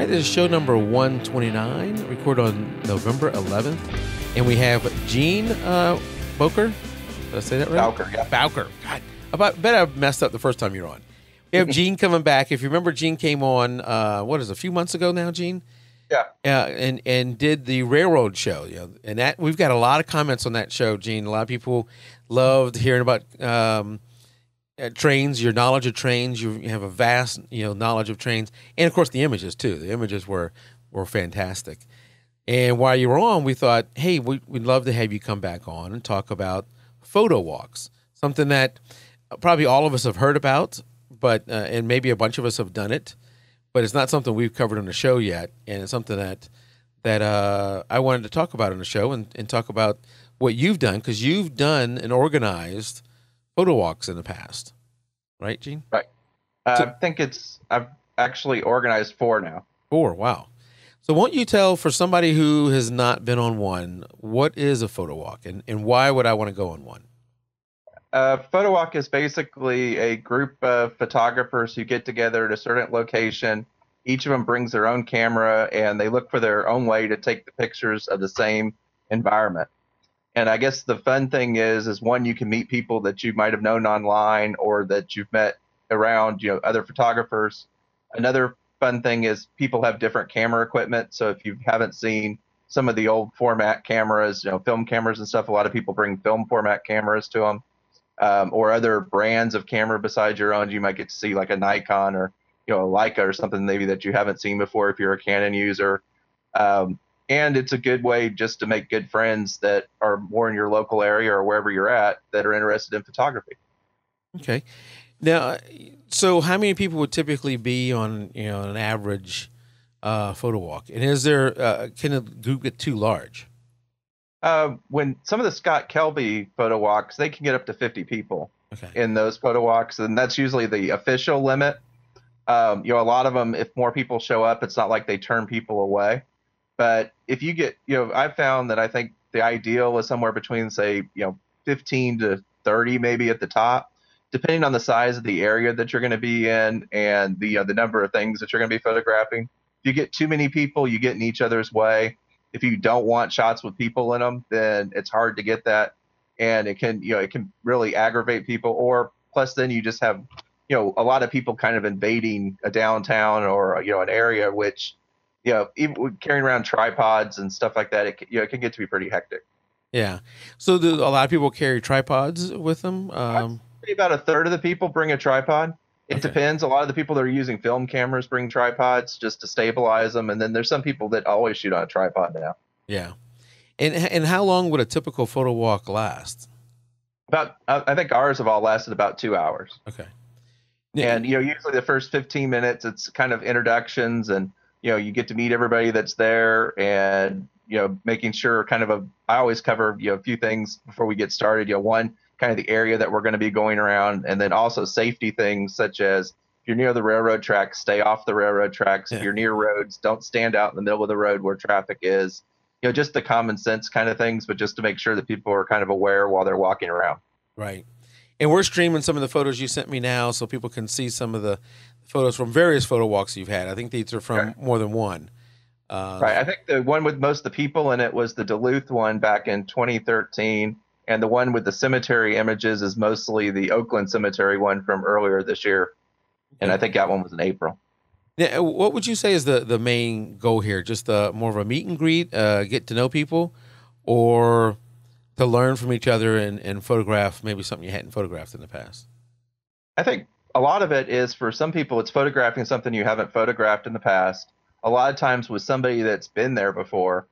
right, this is show number 129, recorded on November 11th. And we have Gene Boker. Did I say that right? Bowker, yeah. Bowker. God, I bet I messed up the first time you were on. We have Gene coming back. If you remember, Gene came on, a few months ago now, Gene? Yeah. And did the railroad show. You know, and that we've got a lot of comments on that show, Gene. A lot of people loved hearing about trains, your knowledge of trains. You have a vast, knowledge of trains, and of course the images too. The images were fantastic. And while you were on, we thought, hey, we'd love to have you come back on and talk about photo walks, something that probably all of us have heard about, but and maybe a bunch of us have done it, but it's not something we've covered on the show yet, and it's something that I wanted to talk about on the show and talk about what you've done, because you've done and organized photo walks in the past, right, Gene? Right. I think I've actually organized 4 now. 4, wow. So won't you tell, for somebody who has not been on one, what is a photo walk and why would I want to go on one? Photo walk is basically a group of photographers who get together at a certain location. Each of them brings their own camera and they look for their own way to take the pictures of the same environment. And I guess the fun thing is one, you can meet people that you might have known online or that you've met around, other photographers. Another fun thing is people have different camera equipment. So if you haven't seen some of the old format cameras, film cameras and stuff, a lot of people bring film format cameras to them, or other brands of camera besides your own. You might get to see like a Nikon or, a Leica or something maybe that you haven't seen before if you're a Canon user. And it's a good way just to make good friends that are more in your local area or wherever you're at that are interested in photography. Okay. Now, so how many people would typically be on, an average photo walk? And is there, can a group get too large? When some of the Scott Kelby photo walks, they can get up to 50 people in those photo walks. And that's usually the official limit. A lot of them, if more people show up, it's not like they turn people away. But if you get, I've found that I think the ideal is somewhere between, say, 15 to 30 maybe at the top, depending on the size of the area that you're going to be in and the number of things that you're going to be photographing. If you get too many people, you get in each other's way. If you don't want shots with people in them, then it's hard to get that. And it can really aggravate people. Or plus then you just have, a lot of people kind of invading a downtown or, an area, which, even carrying around tripods and stuff like that, it can get to be pretty hectic. Yeah. So do a lot of people carry tripods with them? About a third of the people bring a tripod. It depends. A lot of the people that are using film cameras bring tripods just to stabilize them. And then there's some people that always shoot on a tripod now. Yeah. And how long would a typical photo walk last? I think ours have all lasted about 2 hours. Okay. And, usually the first 15 minutes, it's kind of introductions and, you get to meet everybody that's there and, making sure I always cover, a few things before we get started. One, kind of the area that we're going to be going around, and then also safety things such as if you're near the railroad tracks, stay off the railroad tracks. If you're near roads, don't stand out in the middle of the road where traffic is. Just the common sense kind of things, but just to make sure that people are kind of aware while they're walking around. Right. And we're streaming some of the photos you sent me now so people can see some of the photos from various photo walks you've had. I think these are from more than one. Right. I think the one with most of the people in it was the Duluth one back in 2013. And the one with the cemetery images is mostly the Oakland cemetery one from earlier this year. And I think that one was in April. Yeah, what would you say is the main goal here? Just more of a meet and greet, get to know people, or to learn from each other and photograph maybe something you hadn't photographed in the past? I think a lot of it is, for some people, it's photographing something you haven't photographed in the past. A lot of times with somebody that's been there before,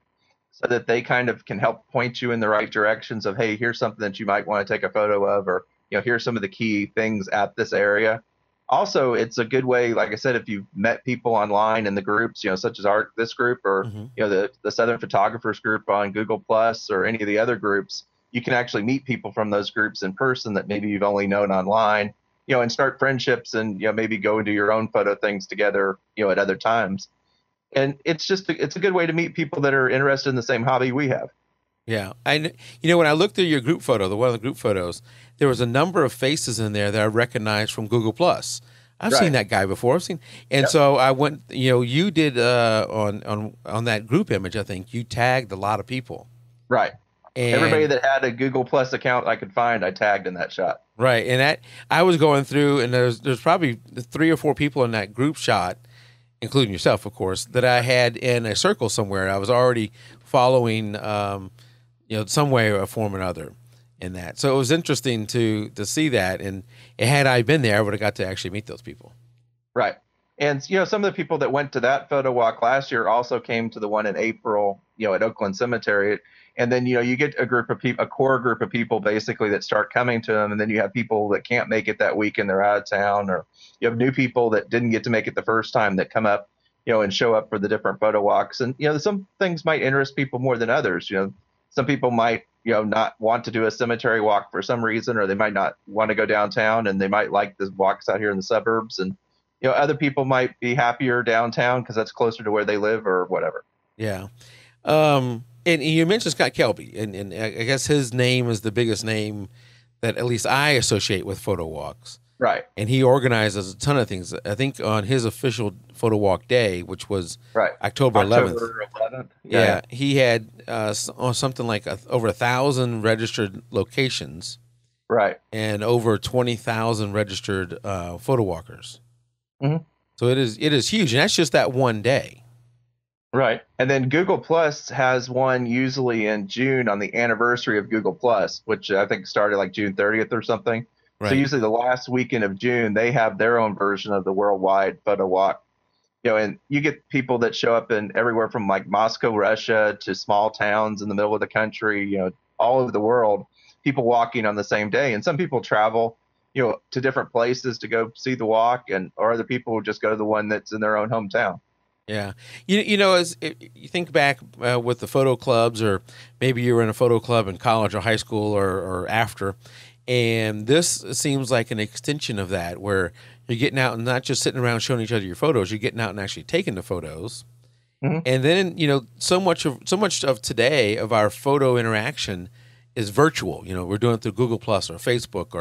so that they kind of can help point you in the right directions of, hey, here's something that you might want to take a photo of, or, here's some of the key things at this area. Also, it's a good way, like I said, if you've met people online in the groups, such as this group or, the Southern Photographers group on Google Plus or any of the other groups, you can actually meet people from those groups in person that maybe you've only known online, and start friendships and, maybe go and do your own photo things together, at other times. And it's a good way to meet people that are interested in the same hobby we have. Yeah. When I looked through your group photo, one of the group photos, there was a number of faces in there that I recognized from Google Plus. I've seen Right. that guy before. And Yep. so I went. You did on that group image. I think you tagged a lot of people, Right. Everybody and that had a Google Plus account I could find, I tagged in that shot. right, and that I was going through, and there's probably 3 or 4 people in that group shot, including yourself, of course, that I had in a circle somewhere. I was already following, some way or form or another in that. So it was interesting to see that, and had I been there, I would have got to actually meet those people. Right. And some of the people that went to that photo walk last year also came to the one in April, at Oakland Cemetery. And then, you get a group of people, a core group of people basically that start coming to them. And then you have people that can't make it that week and they're out of town, or you have new people that didn't get to make it the first time that come up, and show up for the different photo walks. And, some things might interest people more than others. Some people might, not want to do a cemetery walk for some reason, or they might not want to go downtown and they might like the walks out here in the suburbs. And, other people might be happier downtown because that's closer to where they live or whatever. Yeah. And you mentioned Scott Kelby, and I guess his name is the biggest name that at least I associate with photo walks. Right. And he organizes a ton of things. I think on his official photo walk day, which was Right. October 11th. October 11th. Yeah, he had something like over 1,000 registered locations. Right. And over 20,000 registered photo walkers. Mm-hmm. So it is huge, and that's just that one day. Right. And then Google Plus has one usually in June on the anniversary of Google Plus, which I think started like June 30th or something. Right. So usually the last weekend of June, they have their own version of the worldwide photo walk. And you get people that show up in everywhere from like Moscow, Russia, to small towns in the middle of the country, all over the world, people walking on the same day. And some people travel, to different places to go see the walk, or other people just go to the one that's in their own hometown. Yeah. As you think back with the photo clubs, or maybe you were in a photo club in college or high school or after, and this seems like an extension of that, where you're getting out and not just sitting around showing each other your photos, you're getting out and actually taking the photos. Mm-hmm. And then, so much of today of our photo interaction is virtual. We're doing it through Google Plus or Facebook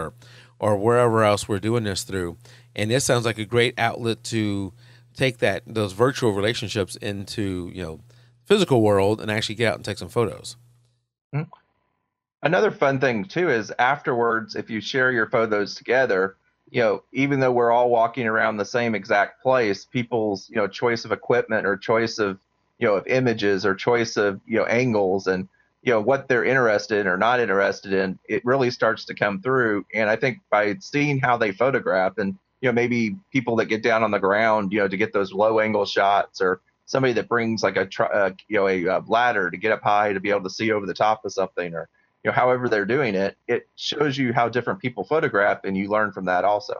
or wherever else we're doing this through. And this sounds like a great outlet to take those virtual relationships into physical world and actually get out and take some photos. Mm-hmm. Another fun thing too is afterwards, if you share your photos together, even though we're all walking around the same exact place, people's choice of equipment or choice of of images or choice of angles and what they're interested in or not interested in, it really starts to come through. And I think by seeing how they photograph, and maybe people that get down on the ground, to get those low angle shots, or somebody that brings like a ladder to get up high to be able to see over the top of something, or however they're doing it, it shows you how different people photograph, and you learn from that also.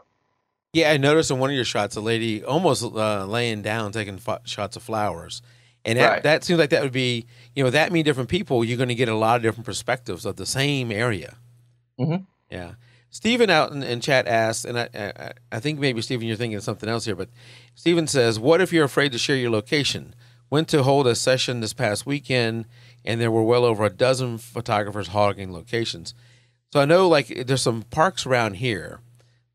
Yeah, I noticed in one of your shots, a lady almost laying down, taking shots of flowers. And that seems like that would be, that many different people, you're going to get a lot of different perspectives of the same area. Mm-hmm. Yeah. Stephen out in chat asked, and I think maybe, Stephen, you're thinking of something else here, but Stephen says, what if you're afraid to share your location? Went to hold a session this past weekend, and there were well over a dozen photographers hogging locations. So I know, like, there's some parks around here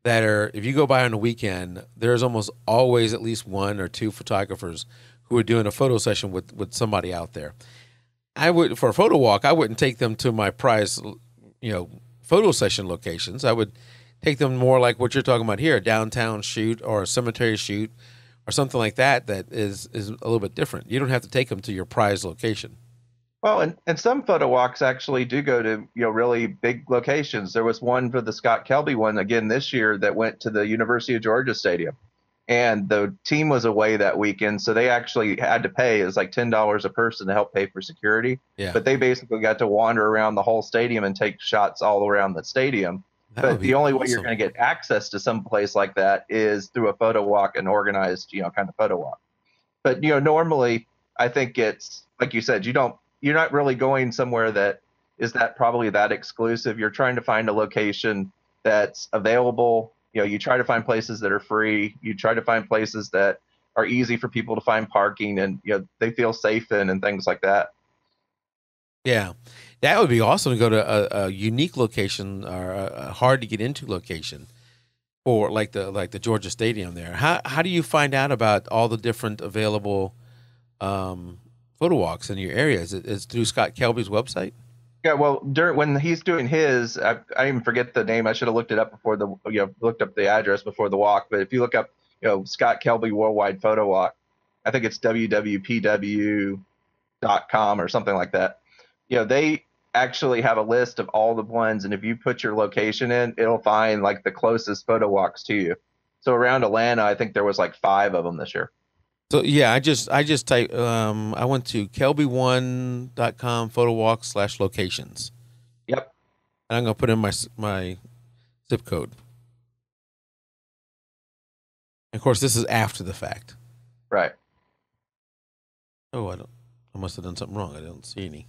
that are, if you go by on the weekend, there's almost always at least 1 or 2 photographers who are doing a photo session with somebody out there. For a photo walk, I wouldn't take them to my prized, photo session locations. I would take them more like what you're talking about here, a downtown shoot or a cemetery shoot or something like that is a little bit different. You don't have to take them to your prized location. Well, and some photo walks actually do go to really big locations. There was one for the Scott Kelby one again this year that went to the University of Georgia Stadium, and the team was away that weekend, so they actually had to pay. It was like $10 a person to help pay for security. Yeah. But they basically got to wander around the whole stadium and take shots all around the stadium. But the only way you're going to get access to some place like that is through a photo walk, an organized kind of photo walk. But normally I think it's like you said, you're not really going somewhere that is probably that exclusive. You're trying to find a location that's available. You try to find places that are free. You try to find places that are easy for people to find parking and they feel safe in, and things like that. Yeah, that would be awesome to go to a unique location or a hard to get into location. or like the Georgia Stadium there. How do you find out about all the different available photo walks in your area? Is through Scott Kelby's website? Yeah, well, when he's doing his, I even forget the name. I should have looked it up before looked up the address before the walk. But if you look up, Scott Kelby Worldwide Photo Walk, I think it's www.pw.com or something like that. They actually have a list of all the ones, and if you put your location in, it'll find like the closest photo walks to you. So around Atlanta, I think there was like 5 of them this year. So yeah, I just type I went to kelby1.com photo walk / locations. Yep. And I'm gonna put in my zip code. And of course, this is after the fact. Right. Oh, I must have done something wrong. I don't see any.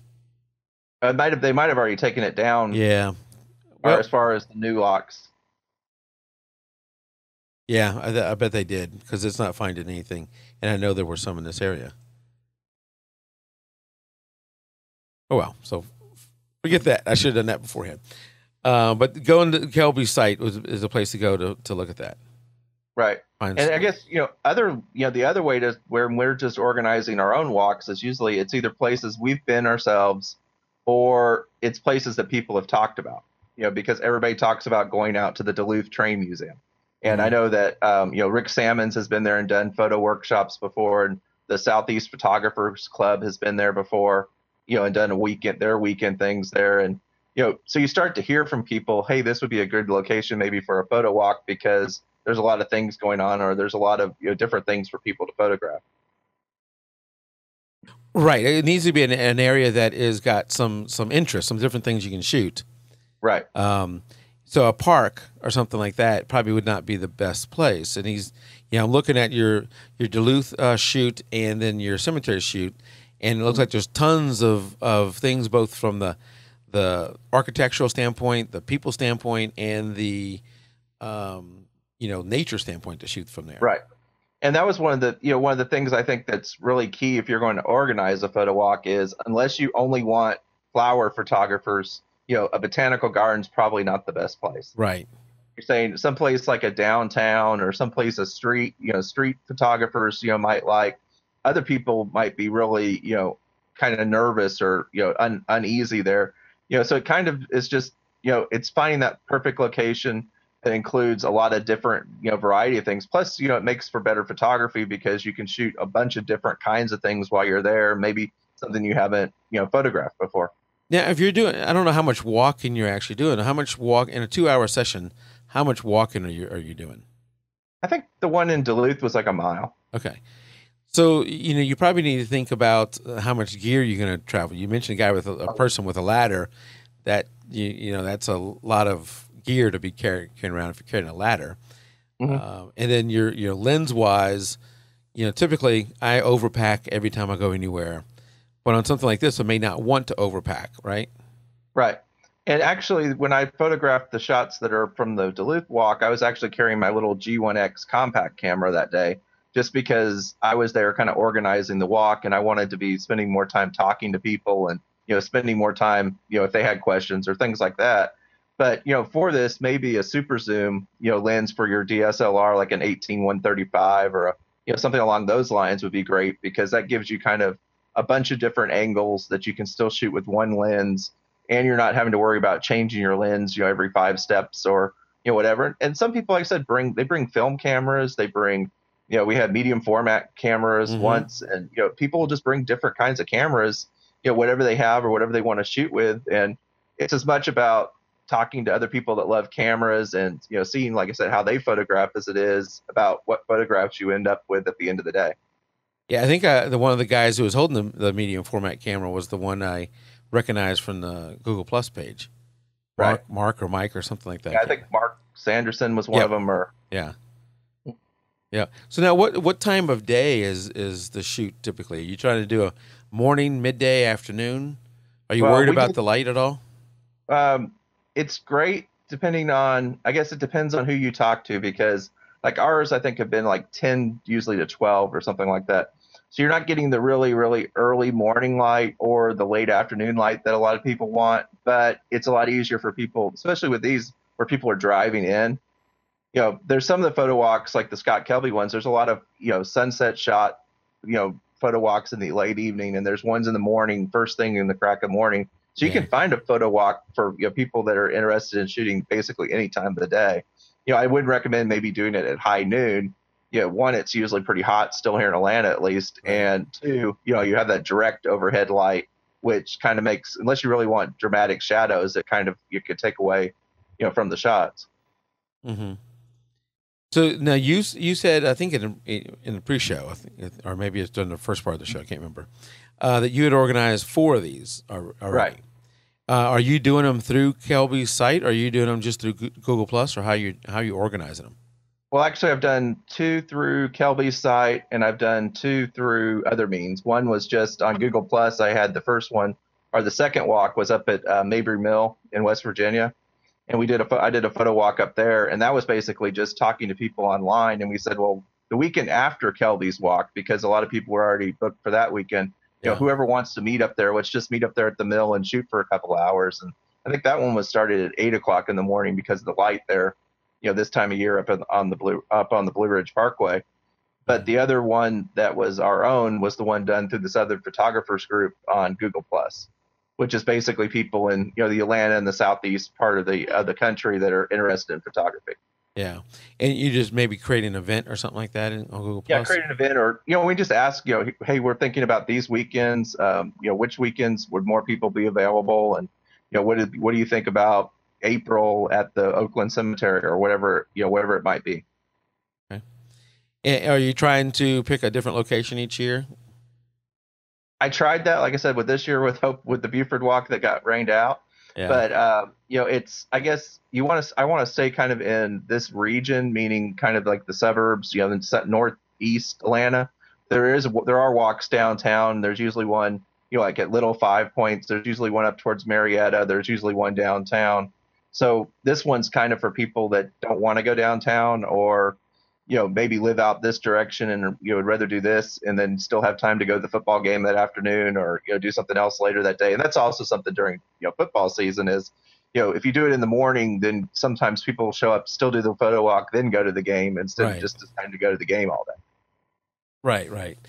They might have already taken it down. Yeah. Or Well, as far as the new locks. yeah, I bet they did because it's not finding anything, and I know there were some in this area. Oh well, so forget that. I should have done that beforehand. But going to Kelby's site is a place to go to look at that. Right. Find And I guess, the other way to where we're just organizing our own walks is usually it's either places we've been ourselves or it's places that people have talked about, because everybody talks about going out to the Duluth Train Museum. And I know that, Rick Sammons has been there and done photo workshops before, and the Southeast Photographers Club has been there before, and done their weekend things there. And, so you start to hear from people, hey, this would be a good location maybe for a photo walk because there's a lot of things going on, or there's a lot of different things for people to photograph. Right. It needs to be an area that is got some interest, some different things you can shoot. Right. So a park or something like that probably would not be the best place. And I'm looking at your Duluth shoot and then your cemetery shoot, and it looks like there's tons of things both from the architectural standpoint, the people standpoint, and the nature standpoint to shoot from there. Right. And that was one of the things I think that's really key if you're going to organize a photo walk is unless you only want flower photographers, a botanical garden's probably not the best place. Right. You're saying someplace like a downtown or someplace a street, street photographers, might like. Other people might be really, kind of nervous or, uneasy there. So it kind of is just, it's finding that perfect location that includes a lot of different, variety of things. Plus, it makes for better photography because you can shoot a bunch of different kinds of things while you're there. Maybe something you haven't, photographed before. Now, if you're doing, I don't know how much walking you're actually doing. How much walk in a 2-hour session? How much walking are you doing? I think the one in Duluth was like a mile. Okay. So, you probably need to think about how much gear you're going to travel. You mentioned a guy with a person with a ladder that, that's a lot of gear to be carrying around if you're carrying a ladder. Mm-hmm. And then your lens wise, typically I overpack every time I go anywhere. But on something like this, I may not want to overpack, right? Right. And actually, when I photographed the shots that are from the Duluth walk, I was actually carrying my little G1X compact camera that day, just because I was there kind of organizing the walk and I wanted to be spending more time talking to people and, spending more time, if they had questions or things like that. But, for this, maybe a super zoom, lens for your DSLR, like an 18-135 or something along those lines would be great because that gives you kind of a bunch of different angles that you can still shoot with one lens, and you're not having to worry about changing your lens, every 5 steps or, whatever. And some people, like I said, bring film cameras. They bring, we had medium format cameras once, and, people will just bring different kinds of cameras, whatever they have or whatever they want to shoot with. And it's as much about talking to other people that love cameras and, seeing, like I said, how they photograph as it is about what photographs you end up with at the end of the day. Yeah, I think one of the guys who was holding the medium format camera was the one I recognized from the Google Plus page. Mark or Mike or something like that. Yeah, I think Mark Sanderson was one of them. Or yeah. So now, what time of day is the shoot typically? Are you trying to do a morning, midday, afternoon? Are you worried about the light at all? It's great depending on. I guess it depends on who you talk to because like ours, I think have been like 10 usually to 12 or something like that. So you're not getting the really, really early morning light or the late afternoon light that a lot of people want, but it's a lot easier for people, especially with these where people are driving in. There's some of the photo walks like the Scott Kelby ones. There's a lot of sunset shot, photo walks in the late evening, and there's ones in the morning, first thing in the crack of morning. So you Yeah. can find a photo walk for people that are interested in shooting basically any time of the day. I would recommend maybe doing it at high noon. One, it's usually pretty hot still here in Atlanta at least, Right. and two, you have that direct overhead light, which kind of makes, unless you really want dramatic shadows, that kind of you could take away, from the shots. Mm-hmm. So now you said, I think in the pre-show, I think, or maybe it's during the first part of the show, I can't remember, that you had organized 4 of these Right. already. Are you doing them through Kelby's site? Or are you doing them just through Google Plus, or how you organizing them? Well, actually, I've done two through Kelby's site, and I've done two through other means. One was just on Google Plus. I had the first one, or the second walk was up at Mabry Mill in West Virginia, and I did a photo walk up there, and that was basically just talking to people online. And we said, well, the weekend after Kelby's walk, because a lot of people were already booked for that weekend, Yeah. whoever wants to meet up there, let's just meet up there at the mill and shoot for a couple of hours. And I think that one was started at 8 o'clock in the morning because of the light there, this time of year up on the Blue Ridge Parkway. But Mhm. the other one that was our own was the one done through this other photographers group on Google Plus, which is basically people in the Atlanta and the southeast part of the country that are interested in photography. Yeah, and you just maybe create an event or something like that on Google Yeah, Plus. create an event, or we just ask, hey, we're thinking about these weekends. Which weekends would more people be available, and what do you think about April at the Oakland Cemetery or whatever whatever it might be. Okay. And are you trying to pick a different location each year? I tried that, like I said, with this year with the Buford Walk that got rained out. Yeah. But it's, I guess I want to stay kind of in this region, meaning kind of like the suburbs, in northeast Atlanta. There are walks downtown. There's usually one, like at Little Five Points. There's usually one up towards Marietta. There's usually one downtown. So this one's kind of for people that don't want to go downtown, or maybe live out this direction and would rather do this and then still have time to go to the football game that afternoon, or do something else later that day. And that's also something during football season is, if you do it in the morning, then sometimes people show up, still do the photo walk, then go to the game instead of Right. just deciding to go to the game all day. Right. Right.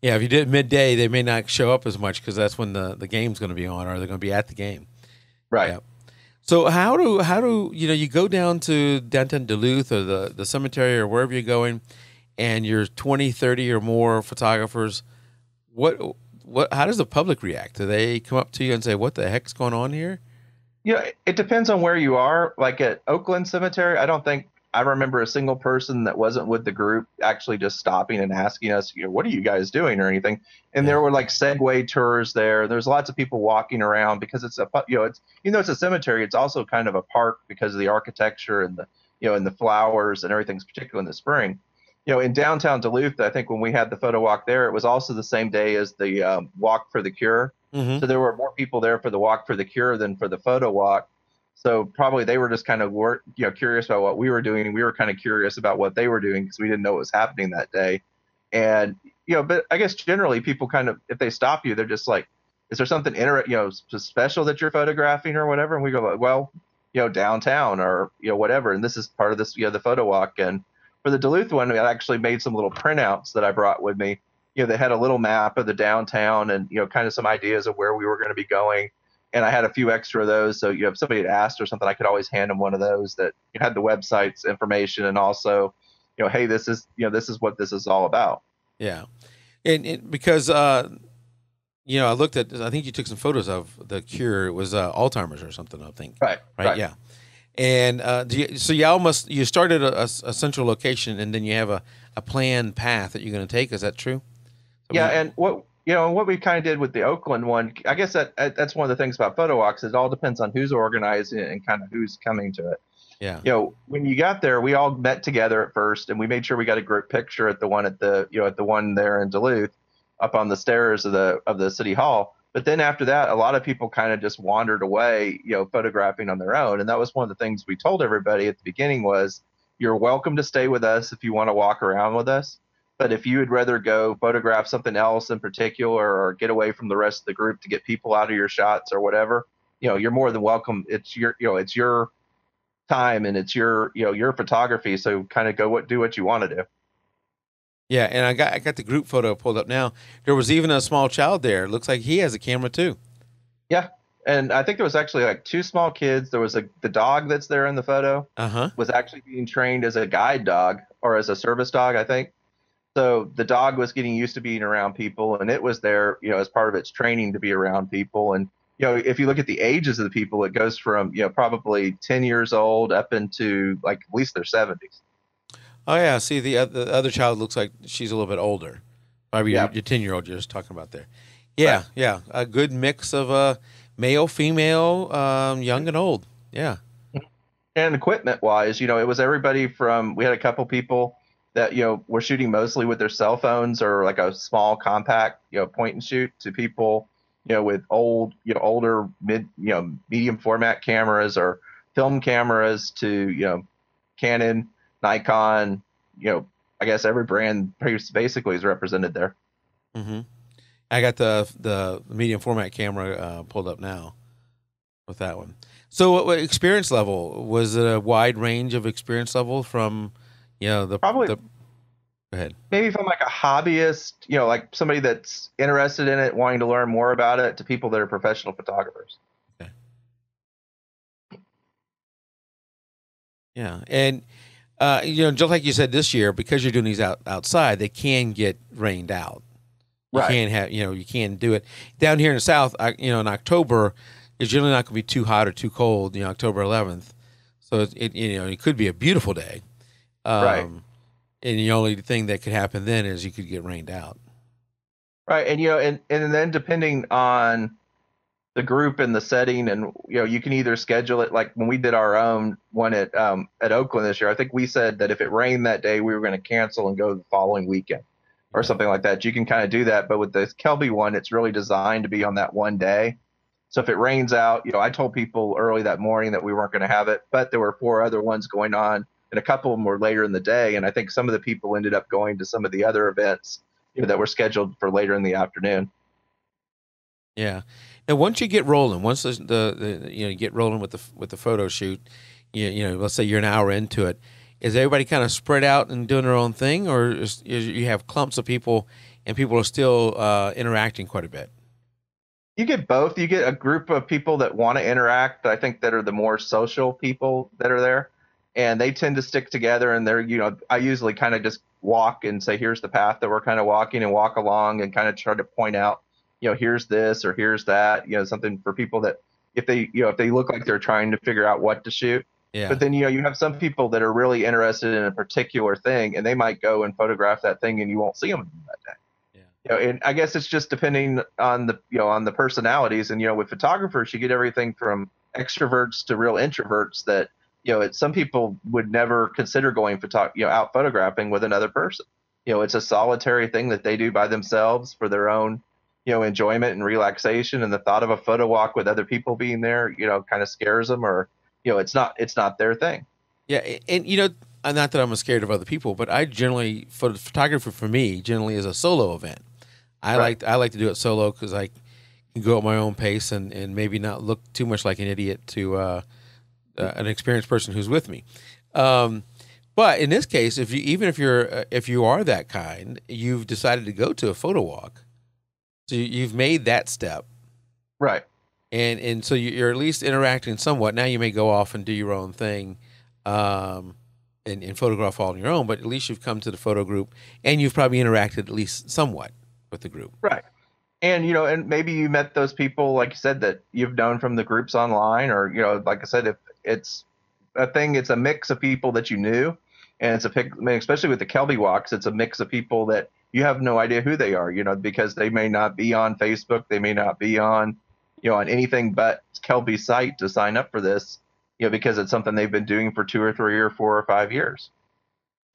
Yeah. If you did it midday, they may not show up as much because that's when the game's going to be on, or they're going to be at the game. Right. Yeah. So how do you go down to downtown Duluth or the cemetery or wherever you're going, and you're 20, 30 or more photographers? What how does the public react? Do they come up to you and say, "What the heck's going on here?" It depends on where you are. Like at Oakland Cemetery, I don't think I remember a single person that wasn't with the group actually just stopping and asking us, what are you guys doing or anything. And Yeah. there were like Segway tours there. There's lots of people walking around because it's a cemetery. It's also kind of a park because of the architecture and the flowers and everything's particularly in the spring. In downtown Duluth, I think when we had the photo walk there, it was also the same day as the Walk for the Cure. Mm-hmm. So there were more people there for the Walk for the Cure than for the photo walk. So probably they were just kind of curious about what we were doing, and we were kind of curious about what they were doing because we didn't know what was happening that day. And but I guess generally people kind of, if they stop you, they're just like, "Is there something special that you're photographing or whatever?" And we go, "Well, downtown or whatever." And this is part of this the photo walk. And for the Duluth one, I actually made some little printouts that I brought with me. They had a little map of the downtown and kind of some ideas of where we were going to be going, and I had a few extra of those. So if somebody had asked or something, I could always hand them one of those that had the website's information, and also, hey, this is what this is all about. Yeah, and because I looked at. I think you took some photos of the cure. It was Alzheimer's or something. I think. Right, Right. right. Yeah. And so you started a central location, and then you have a planned path that you're going to take. Is that true? I Yeah, mean, and what we kind of did with the Oakland one, I guess that's one of the things about photo walks. It all depends on who's organizing it and kind of who's coming to it. yeah. When you got there, we all met together at first, and we made sure we got a group picture at the one at the one there in Duluth, up on the stairs of the city hall. But then after that, a lot of people kind of just wandered away, photographing on their own. And that was one of the things we told everybody at the beginning was, you're welcome to stay with us if you want to walk around with us. But if you would rather go photograph something else in particular, or get away from the rest of the group to get people out of your shots or whatever, you're more than welcome. It's your time, and it's your photography. So kind of do what you want to do. Yeah, and I got the group photo pulled up now. There was even a small child there. Looks like he has a camera too. Yeah, and I think there was actually like two small kids. There was the dog that's there in the photo Uh-huh. was actually being trained as a guide dog or as a service dog, I think. So the dog was getting used to being around people, and it was there, as part of its training to be around people. And if you look at the ages of the people, it goes from probably 10 years old up into like at least their 70s. Oh yeah, see the other child looks like she's a little bit older. Probably Yeah, your 10-year-old you're just talking about there. right. Yeah, yeah, a good mix of male, female, young and old. Yeah. And equipment wise, it was everybody from, we had a couple people that, were shooting mostly with their cell phones or like a small compact, point and shoot, to people, with older medium format cameras or film cameras, to, Canon, Nikon, I guess every brand basically is represented there. Hmm. I got the medium format camera pulled up now with that one. So, what experience level was it? A wide range of experience level from, Probably the. Go ahead. maybe from like a hobbyist, like somebody that's interested in it, wanting to learn more about it, to people that are professional photographers. Okay. Yeah, and just like you said, this year, because you're doing these outside, they can get rained out. You Right. can't have, you can't do it down here in the South. In October, it's generally not going to be too hot or too cold. October 11th, so it could be a beautiful day. Right. And the only thing that could happen then is you could get rained out. Right. And then depending on the group and the setting, and you can either schedule it, like when we did our own one at Oakland this year. I think we said that if it rained that day, we were going to cancel and go the following weekend or Yeah. something like that. You can kind of do that, but with the Kelby one, it's really designed to be on that one day. So if it rains out, I told people early that morning that we weren't going to have it, but there were four other ones going on, and a couple of them were later in the day. And I think some of the people ended up going to some of the other events, that were scheduled for later in the afternoon. Yeah. And once you get rolling, once you get rolling with the photo shoot, let's say you're an hour into it, is everybody kind of spread out and doing their own thing, or is you have clumps of people and people are still interacting quite a bit? You get both. You get a group of people that want to interact, I think, that are the more social people that are there, and they tend to stick together. And I usually kind of just walk and say, here's the path that we're kind of walking, and walk along and kind of try to point out, here's this or here's that, something for people that, if they look like they're trying to figure out what to shoot. Yeah. But then, you have some people that are really interested in a particular thing, and they might go and photograph that thing, and you won't see them that day. And I guess it's just depending on the personalities. And with photographers, you get everything from extroverts to real introverts that some people would never consider going out photographing with another person. It's a solitary thing that they do by themselves for their own enjoyment and relaxation. And the thought of a photo walk with other people being there kind of scares them, or it's not their thing. Yeah, and not that I'm scared of other people, but photography for me generally is a solo event. Right. I like to do it solo because I can go at my own pace and maybe not look too much like an idiot to an experienced person who's with me. But in this case, if you are that kind, you've decided to go to a photo walk, so you've made that step, Right. and so you're at least interacting somewhat. Now you may go off and do your own thing, and photograph all on your own, but at least you've come to the photo group and you've probably interacted at least somewhat with the group. Right. And and maybe you met those people, like you said, that you've known from the groups online, or like I said, if it's a thing, it's a mix of people that you knew, and especially with the Kelby walks, it's a mix of people that you have no idea who they are, because they may not be on Facebook, they may not be on on anything but Kelby's site to sign up for this, because it's something they've been doing for 2 or 3 or 4 or 5 years.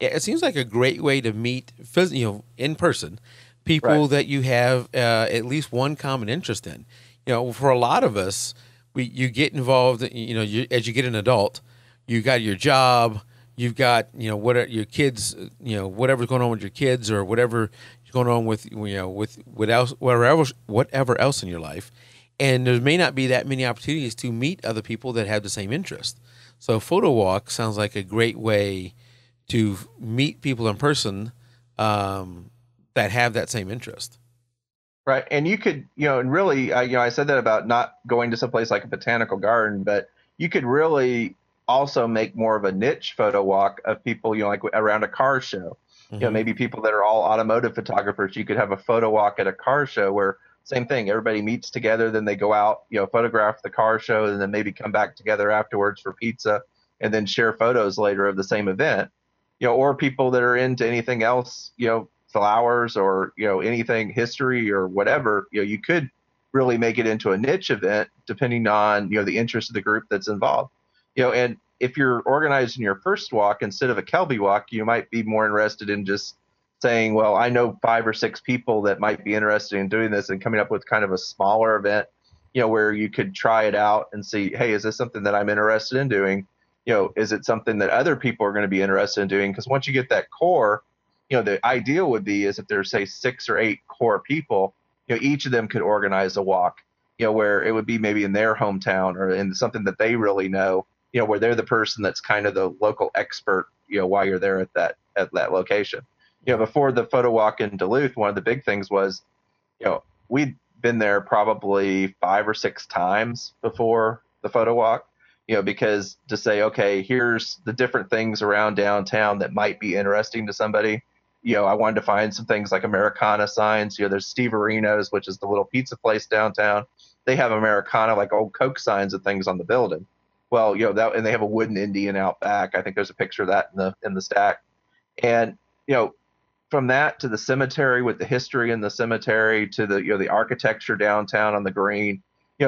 Yeah, it seems like a great way to meet, in person, people Right. that you have at least one common interest in. For a lot of us, you get involved. As you get an adult, you got your job, you've got what are your kids, whatever's going on with your kids or whatever is going on with with whatever else in your life, and there may not be that many opportunities to meet other people that have the same interest. So photo walk sounds like a great way to meet people in person that have that same interest. Right. And you could, and really, I said that about not going to some place like a botanical garden, but you could really also make more of a niche photo walk of people, like around a car show. Hmm. Maybe people that are all automotive photographers, you could have a photo walk at a car show where same thing, everybody meets together, then they go out, photograph the car show, and then maybe come back together afterwards for pizza and then share photos later of the same event. Or people that are into anything else, flowers or anything history or whatever, you could really make it into a niche event depending on the interest of the group that's involved. And if you're organizing your first walk instead of a Kelby walk, you might be more interested in just saying, well, I know 5 or 6 people that might be interested in doing this, and coming up with kind of a smaller event, where you could try it out and see, hey, is this something that I'm interested in doing? Is it something that other people are going to be interested in doing? Because once you get that core, the ideal would be is if there's, say, 6 or 8 core people, each of them could organize a walk, where it would be maybe in their hometown or in something that they really know, where they're the person that's kind of the local expert, while you're there at that location. Before the photo walk in Duluth, one of the big things was, we'd been there probably 5 or 6 times before the photo walk, because to say, okay, here's the different things around downtown that might be interesting to somebody. I wanted to find some things like Americana signs. There's Steve Areno's, which is the little pizza place downtown. They have Americana, like old Coke signs and things on the building. Well, that, and they have a wooden Indian out back. I think there's a picture of that in the stack. And from that to the cemetery, with the history in the cemetery, to the architecture downtown on the green,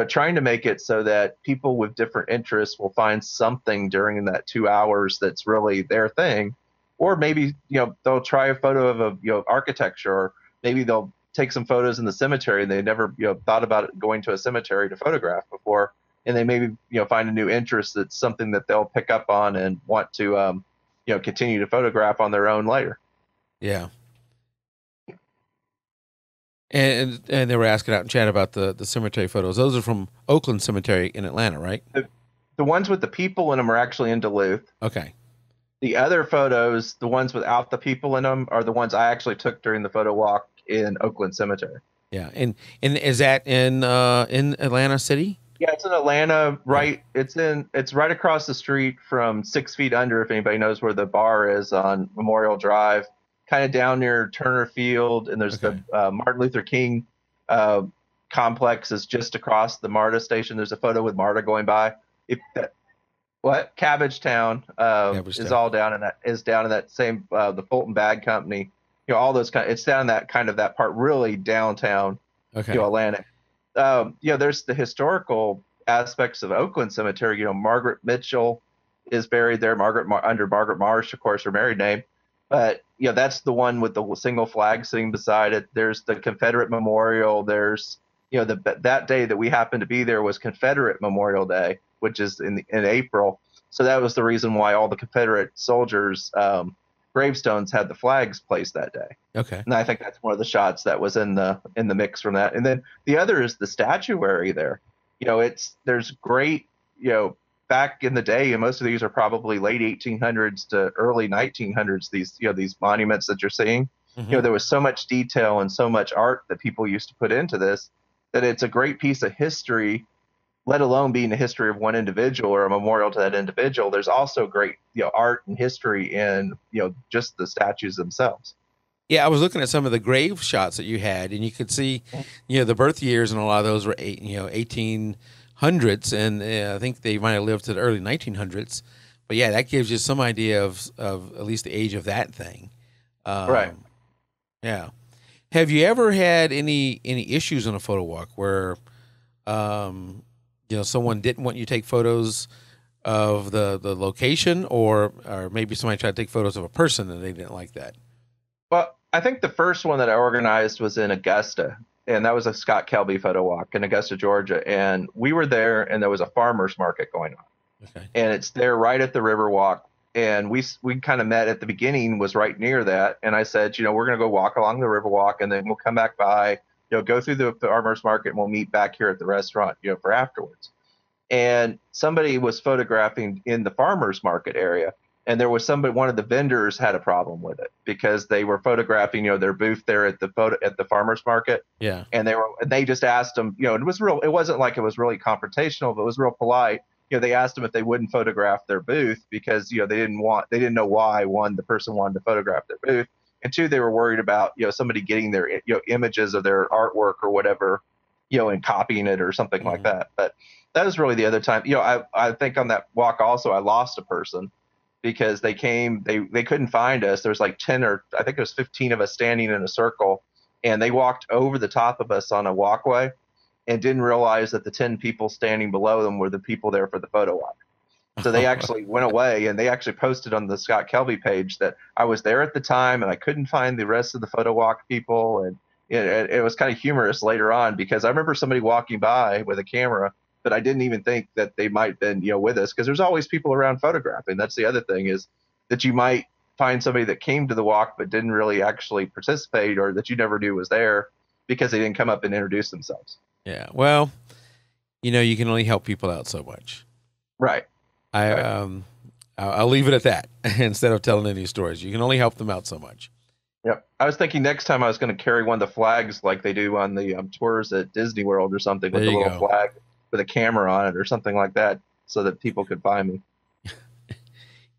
trying to make it so that people with different interests will find something during that 2 hours that's really their thing. Or maybe they'll try a photo of a architecture, or maybe they'll take some photos in the cemetery, and they never thought about it, going to a cemetery to photograph before, and they maybe find a new interest that's something that they'll pick up on and want to continue to photograph on their own later. Yeah. And they were asking out in chat about the cemetery photos. Those are from Oakland Cemetery in Atlanta, right? The ones with the people in them are actually in Duluth. Okay. The other photos, the ones without the people in them, are the ones I actually took during the photo walk in Oakland Cemetery. Yeah. And is that in Atlanta City? Yeah, it's in Atlanta. Right, it's right across the street from 6 Feet Under, if anybody knows where the bar is on Memorial Drive, kind of down near Turner Field, and there's Okay. the Martin Luther King uh, complex is just across the MARTA station. There's a photo with MARTA going by. If that, what Cabbagetown is Cabbagetown. all down in that same the Fulton Bag Company. All those it's down in that kind of that part, really downtown. Okay. Atlanta. There's the historical aspects of Oakland Cemetery. Margaret Mitchell is buried there. Under Margaret Marsh, of course, her married name. But that's the one with the single flag sitting beside it. There's the Confederate Memorial. There's that day that we happened to be there was Confederate Memorial Day, which is in April. So that was the reason why all the Confederate soldiers' gravestones had the flags placed that day. Okay. And I think that's one of the shots that was in the mix from that. And then the other is the statuary there. There's great, back in the day, and most of these are probably late 1800s to early 1900s. These monuments that you're seeing, Mm-hmm. there was so much detail and so much art that people used to put into this, that it's a great piece of history, let alone being a history of one individual or a memorial to that individual. There's also great, art and history in, just the statues themselves. Yeah, I was looking at some of the grave shots that you had, and you could see, the birth years, and a lot of those were 1800s, and I think they might have lived to the early 1900s. But yeah, that gives you some idea of at least the age of that thing. Right. Yeah. Have you ever had any issues on a photo walk where, someone didn't want you to take photos of the location, or maybe somebody tried to take photos of a person and they didn't like that? Well, I think the first one that I organized was in Augusta, and that was a Scott Kelby photo walk in Augusta, Georgia. And we were there, and there was a farmer's market going on. Okay. And it's there right at the Riverwalk. And we kind of met at the beginning, was right near that. And I said, we're going to go walk along the Riverwalk, and then we'll come back by, go through the farmer's market, and we'll meet back here at the restaurant, for afterwards. and somebody was photographing in the farmers market area, and there was somebody, one of the vendors had a problem with it because they were photographing, their booth there at the farmers market, Yeah. and they just asked them, it wasn't like it was really confrontational, but it was real polite. They asked them if they wouldn't photograph their booth because they didn't know why. One, the person wanted to photograph their booth, and two, they were worried about somebody getting their images of their artwork or whatever, and copying it or something like Hmm. that. But that was really the other time. I think on that walk also I lost a person because they couldn't find us. There was like 10, or I think it was 15 of us standing in a circle, and they walked over the top of us on a walkway and didn't realize that the 10 people standing below them were the people there for the photo walk. So they actually went away, and they actually posted on the Scott Kelby page that I was there at the time and I couldn't find the rest of the photo walk people. And it was kind of humorous later on because I remember somebody walking by with a camera, but I didn't even think that they might have been, with us, because there's always people around photographing. That's the other thing, is that you might find somebody that came to the walk but didn't really actually participate, or that you never knew was there because they didn't come up and introduce themselves. Yeah. Well, you can only help people out so much. Right. I Right. I'll leave it at that instead of telling any stories. You can only help them out so much. Yep. I was thinking next time I was going to carry one of the flags like they do on the tours at Disney World or something, There with the you little go. flag with a camera on it or something like that, so that people could find me.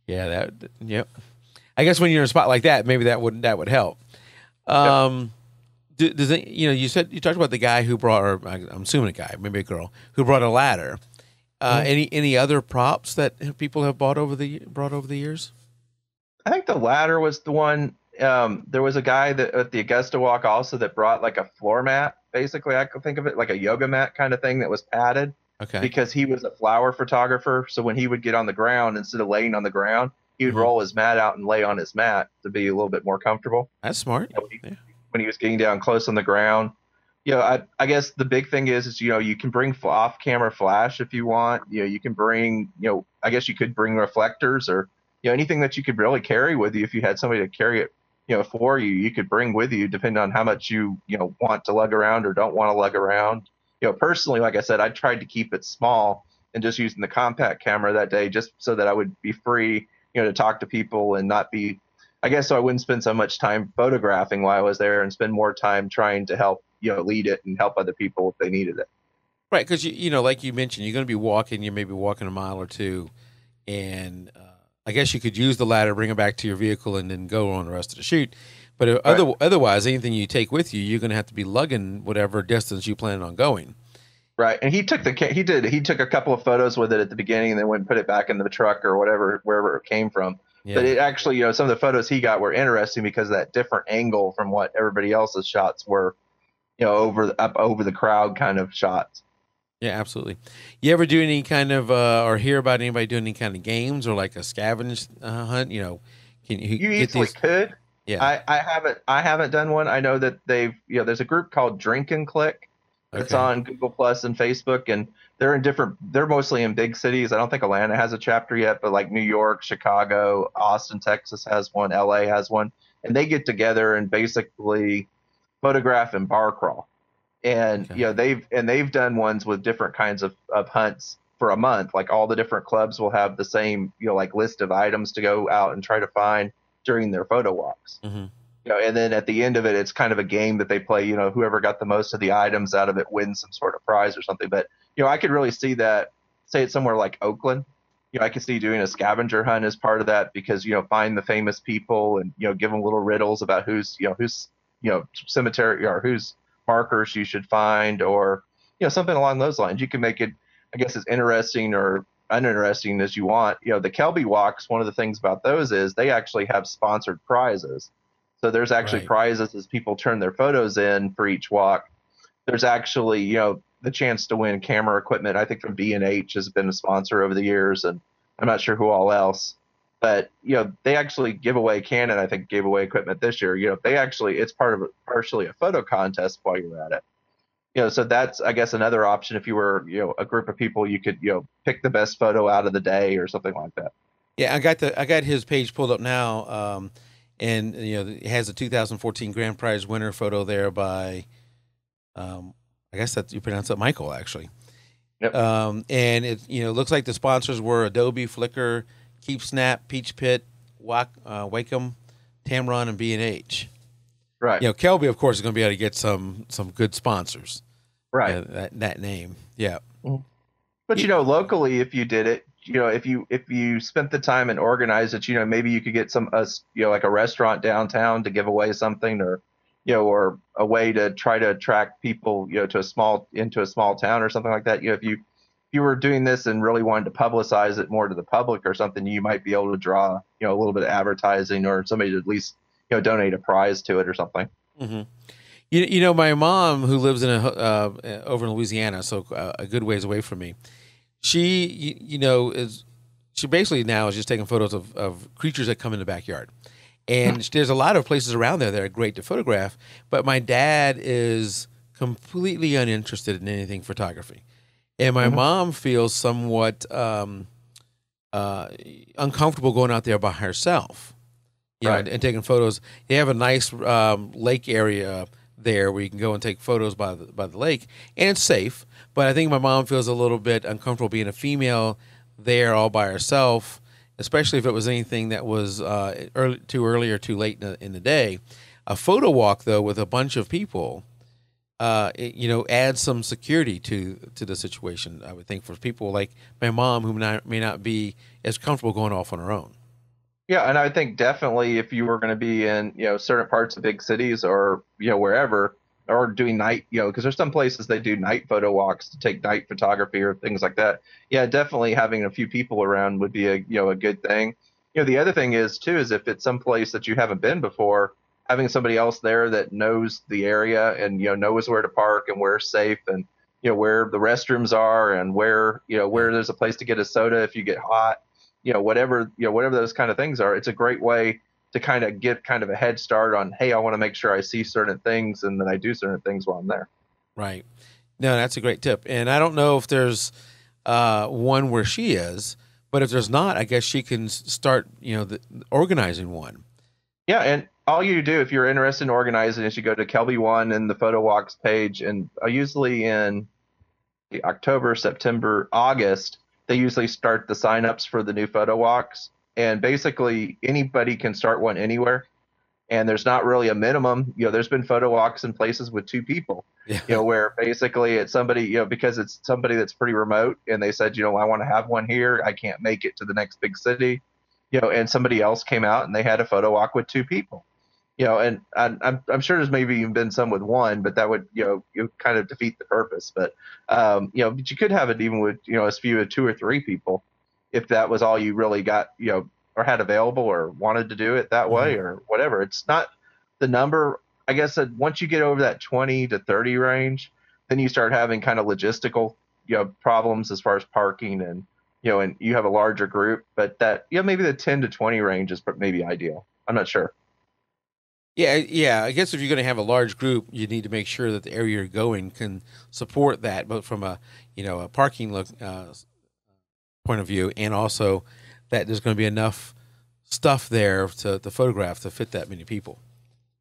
Yeah, yep. I guess when you're in a spot like that, maybe that would help. Yep. Um, does it, you talked about the guy who brought, or I'm assuming a guy, maybe a girl, who brought a ladder. Mhm. Any other props that people have brought over the years? I think the latter was the one. There was a guy that at the Augusta Walk also that brought like a floor mat. Basically, I could think of it like a yoga mat kind of thing that was padded, Okay. because he was a flower photographer. So when he would get on the ground, instead of laying on the ground, he would Hmm. roll his mat out and lay on his mat to be a little bit more comfortable. That's smart. When Yeah. when he was getting down close on the ground. I guess the big thing is you can bring off camera flash if you want. You can bring, I guess you could bring reflectors, or anything that you could really carry with you. If you had somebody to carry it, for you, you could bring with you, depending on how much you want to lug around or don't want to lug around. Personally, like I said, I tried to keep it small and just using the compact camera that day, just so that I would be free, to talk to people and not be, I guess, so I wouldn't spend so much time photographing while I was there and spend more time trying to help, lead it and help other people if they needed it. Right, because like you mentioned, you're going to be walking. You may be walking a mile or two, and I guess you could use the ladder, bring it back to your vehicle, and then go on the rest of the shoot. But Right. otherwise, anything you take with you, you're going to have to be lugging whatever distance you plan on going. Right. And he took a couple of photos with it at the beginning and then went and put it back in the truck or whatever, wherever it came from. But Yeah. it actually, some of the photos he got were interesting because of that different angle from what everybody else's shots were, up over the crowd kind of shots. Yeah, absolutely. You ever do any kind of or hear about anybody doing any kind of games or like a scavenge hunt? Can you You get easily these? could. Yeah. I haven't done one. I know that there's a group called Drink and Click that's Okay. on Google Plus and Facebook, and they're mostly in big cities. I don't think Atlanta has a chapter yet, but like New York, Chicago, Austin, Texas has one, LA has one, and they get together and basically photograph and bar crawl. And Okay. they've done ones with different kinds of hunts for a month. Like all the different clubs will have the same, like list of items to go out and try to find during their photo walks. Hmm. And then at the end of it, it's kind of a game that they play. Whoever got the most of the items out of it wins some sort of prize or something. But I could really see that. Say it's somewhere like Oakland. I could see doing a scavenger hunt as part of that, because find the famous people and give them little riddles about whose cemetery or whose markers you should find, or something along those lines. You can make it, I guess, as interesting or uninteresting as you want. The Kelby walks. One of the things about those is they actually have sponsored prizes. So there's actually Right. prizes as people turn their photos in for each walk. There's actually, the chance to win camera equipment. I think from B&H has been a sponsor over the years, and I'm not sure who all else. But they actually give away. Canon, I think, gave away equipment this year. They actually, it's partially a photo contest while you're at it. So that's, I guess, another option. If you were, a group of people, you could, pick the best photo out of the day or something like that. Yeah, I got his page pulled up now, and it has a 2014 grand prize winner photo there by, I guess that you pronounce it Michael actually. Yep. And it looks like the sponsors were Adobe, Flickr, KeepSnap, Peach Pit, Wacom, Tamron, and B&H. Right. Kelby, of course, is going to be able to get some good sponsors. Right. That name. Yeah. Mhm. But You- locally, if you did it, if you spent the time and organized it, maybe you could get some us, like a restaurant downtown to give away something, or or a way to try to attract people, to a small town or something like that. If you were doing this and really wanted to publicize it more to the public or something, you might be able to draw, a little bit of advertising, or somebody to at least, donate a prize to it or something. hmm my mom, who lives over in Louisiana, so a good ways away from me, she basically now is just taking photos of creatures that come in the backyard. And there's a lot of places around there that are great to photograph, but my dad is completely uninterested in anything photography. And my Hmm. mom feels somewhat uncomfortable going out there by herself, Right. and taking photos. They have a nice lake area there where you can go and take photos by the lake, and it's safe. But I think my mom feels a little bit uncomfortable being a female there all by herself, especially if it was anything that was too early or too late in the day. A photo walk, though, with a bunch of people, adds some security to the situation. I would think for people like my mom, who may not be as comfortable going off on her own. Yeah, and I think definitely if you were going to be in, certain parts of big cities, or, wherever, or doing night, because there's some places they do night photo walks to take night photography or things like that. Yeah, definitely having a few people around would be a good thing. The other thing is too, is if it's some place that you haven't been before, having somebody else there that knows the area and, knows where to park and where's safe, and, where the restrooms are, and where, Yeah. where there's a place to get a soda if you get hot, whatever those kind of things are. It's a great way to kind of get kind of a head start on, hey, I want to make sure I see certain things and then I do certain things while I'm there. Right. No, that's a great tip. And I don't know if there's one where she is, but if there's not, I guess she can start, organizing one. Yeah, and all you do if you're interested in organizing is you go to Kelby One and the Photo Walks page, and usually in October, September, August, they usually start the signups for the new photo walks. And basically, anybody can start one anywhere. And there's not really a minimum. There's been photo walks in places with two people, Yeah. where basically it's somebody, because it's somebody that's pretty remote, and they said, I want to have one here. I can't make it to the next big city, and somebody else came out and they had a photo walk with two people. And I'm sure there's maybe even been some with one, but that would, you kind of defeat the purpose. But you could have it even with, as few as two or three people, if that was all you really got, or had available, or wanted to do it that way, Mhm. or whatever. It's not the number. I guess that once you get over that 20 to 30 range, then you start having kind of logistical, problems as far as parking, and, and you have a larger group, but that, maybe the 10 to 20 range is maybe ideal. I'm not sure. Yeah, yeah. I guess if you're going to have a large group, you need to make sure that the area you're going can support that, both from a parking point of view, and also that there's going to be enough stuff there to photograph to fit that many people.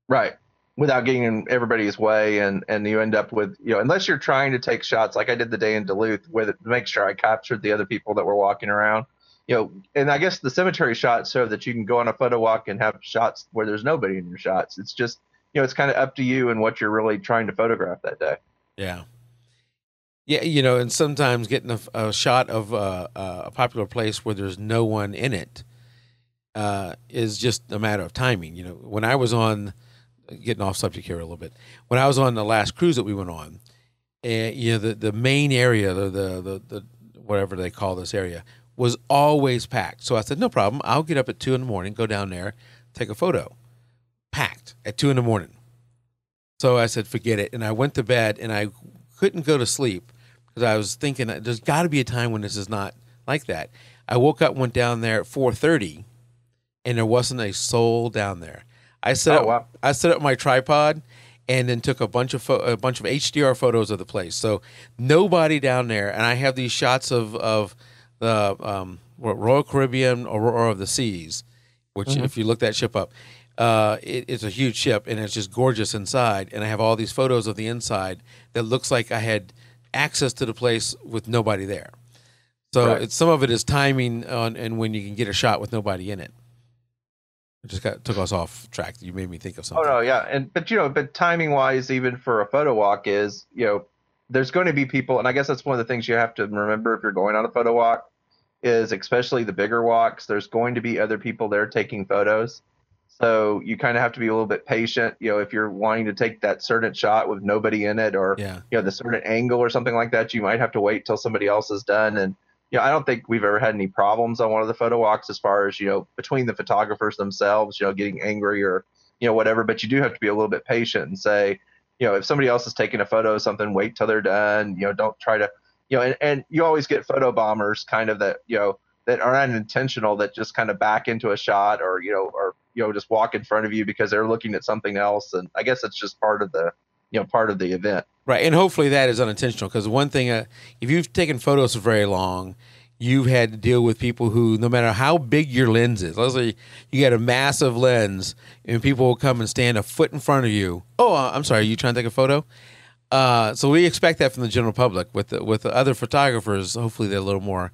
Right. Without getting in everybody's way, and you end up with, unless you're trying to take shots like I did the day in Duluth, with it, to make sure I captured the other people that were walking around. And I guess the cemetery shots so that you can go on a photo walk and have shots where there's nobody in your shots. It's just, it's kind of up to you and what you're really trying to photograph that day. Yeah. Yeah, and sometimes getting a shot of a popular place where there's no one in it is just a matter of timing. When I was on, getting off subject here a little bit, when I was on the last cruise that we went on, and the main area, the whatever they call this area, was always packed. So I said, no problem. I'll get up at 2 a.m, go down there, take a photo. Packed at 2 a.m. So I said, forget it. And I went to bed, and I couldn't go to sleep because I was thinking there's got to be a time when this is not like that. I woke up, went down there at 4:30, and there wasn't a soul down there. Oh, wow. I set up my tripod, and then took a bunch of HDR photos of the place. So nobody down there, and I have these shots of the Royal Caribbean Aurora of the Seas, which Mhm. if you look that ship up, it's a huge ship, and it's just gorgeous inside. And I have all these photos of the inside that looks like I had access to the place with nobody there. So Right. it's some of it is timing on and when you can get a shot with nobody in it. It just took us off track. You made me think of Oh something. no, yeah, and but timing wise, even for a photo walk, is there's going to be people, and I guess that's one of the things you have to remember if you're going on a photo walk is especially the bigger walks. There's going to be other people there taking photos, so you kind of have to be a little bit patient. If you're wanting to take that certain shot with nobody in it, or Yeah. the certain angle or something like that, you might have to wait till somebody else is done. And I don't think we've ever had any problems on one of the photo walks as far as between the photographers themselves, getting angry or whatever. But you do have to be a little bit patient and say, if somebody else is taking a photo of something, wait till they're done. Don't try to, and you always get photo bombers kind of that, that are unintentional, that just kind of back into a shot, or just walk in front of you because they're looking at something else. And I guess it's just part of the part of the event. Right, and hopefully that is unintentional, because one thing, if you've taken photos for very long, you've had to deal with people who, no matter how big your lens is, let's say you got a massive lens, and people will come and stand a foot in front of you. Oh, I'm sorry, you trying to take a photo? So we expect that from the general public. With the other photographers, hopefully they're a little more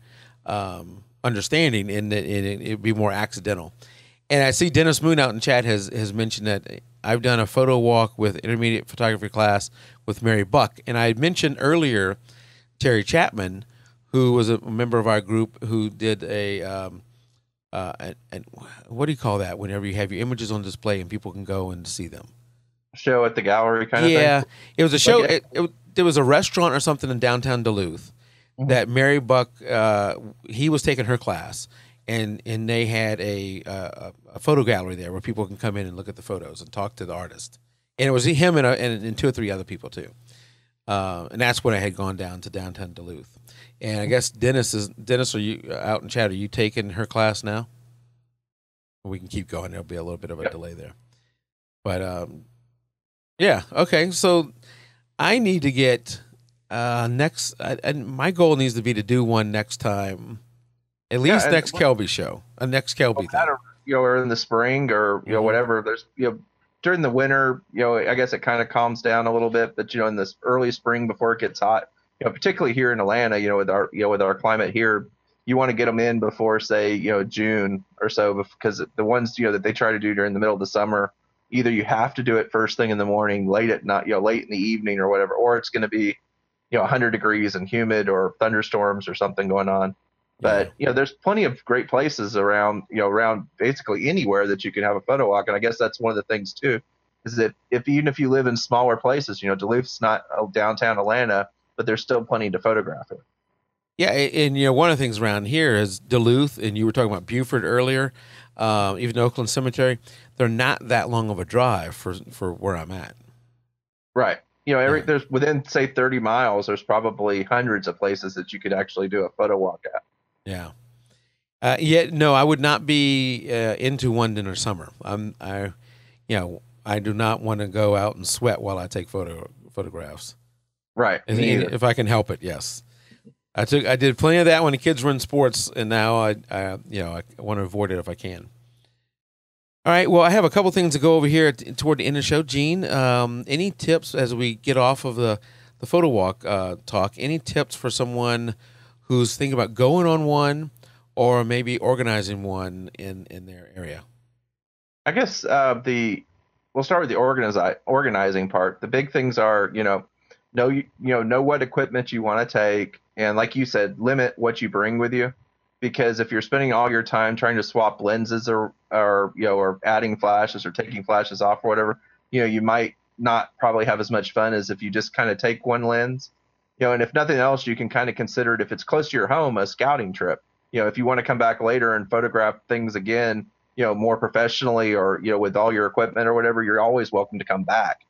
understanding, and it'd be more accidental. And I see Dennis Moon out in chat has mentioned that I've done a photo walk with intermediate photography class with Mary Buck. And I had mentioned earlier Terry Chapman, who was a member of our group, who did and what do you call that whenever you have your images on display and people can go and see them? Show at the gallery kind of thing. Yeah, it was a show. Like, There was a restaurant or something in downtown Duluth that Mary Buck, he was taking her class, and they had a photo gallery there where people can come in and look at the photos and talk to the artist. And it was him and two or three other people too. And that's when I had gone down to downtown Duluth. And I guess Dennis, are you out in chat? Are you taking her class now? We can keep going. There'll be a little bit of a delay there. But yeah, okay. So I need to get next. My goal needs to be to do one next time, at least next Kelby show, a next Kelby thing. Or in the spring, or whatever. There's during the winter, I guess it kind of calms down a little bit. But in this early spring before it gets hot, particularly here in Atlanta, with our climate here, you want to get them in before, say, June or so, because the ones that they try to do during the middle of the summer, either you have to do it first thing in the morning, late at night, late in the evening or whatever, or it's going to be 100 degrees and humid, or thunderstorms or something going on. But there's plenty of great places around basically anywhere that you can have a photo walk. And I guess that's one of the things too, is that even if you live in smaller places, Duluth's not downtown Atlanta, but there's still plenty to photograph it. Yeah, and one of the things around here is Duluth, and you were talking about Buford earlier, even Oakland Cemetery. They're not that long of a drive for where I'm at. Right. There's within, say, 30 miles, there's probably hundreds of places that you could actually do a photo walk at. Yeah. No, I would not be into one dinner summer. I do not want to go out and sweat while I take photographs. Right. If I can help it, yes. I did plenty of that when the kids were in sports, and now I want to avoid it if I can. All right. Well, I have a couple things to go over here toward the end of the show. Gene, any tips as we get off of the photo walk talk? Any tips for someone who's thinking about going on one, or maybe organizing one in their area? I guess we'll start with the organizing part. The big things are, know what equipment you want to take, and like you said, limit what you bring with you, because if you're spending all your time trying to swap lenses or adding flashes or taking flashes off or whatever, you might not probably have as much fun as if you just kind of take one lens. And if nothing else, you can kind of consider it, if it's close to your home, a scouting trip. If you want to come back later and photograph things again, more professionally, or, with all your equipment or whatever, you're always welcome to come back,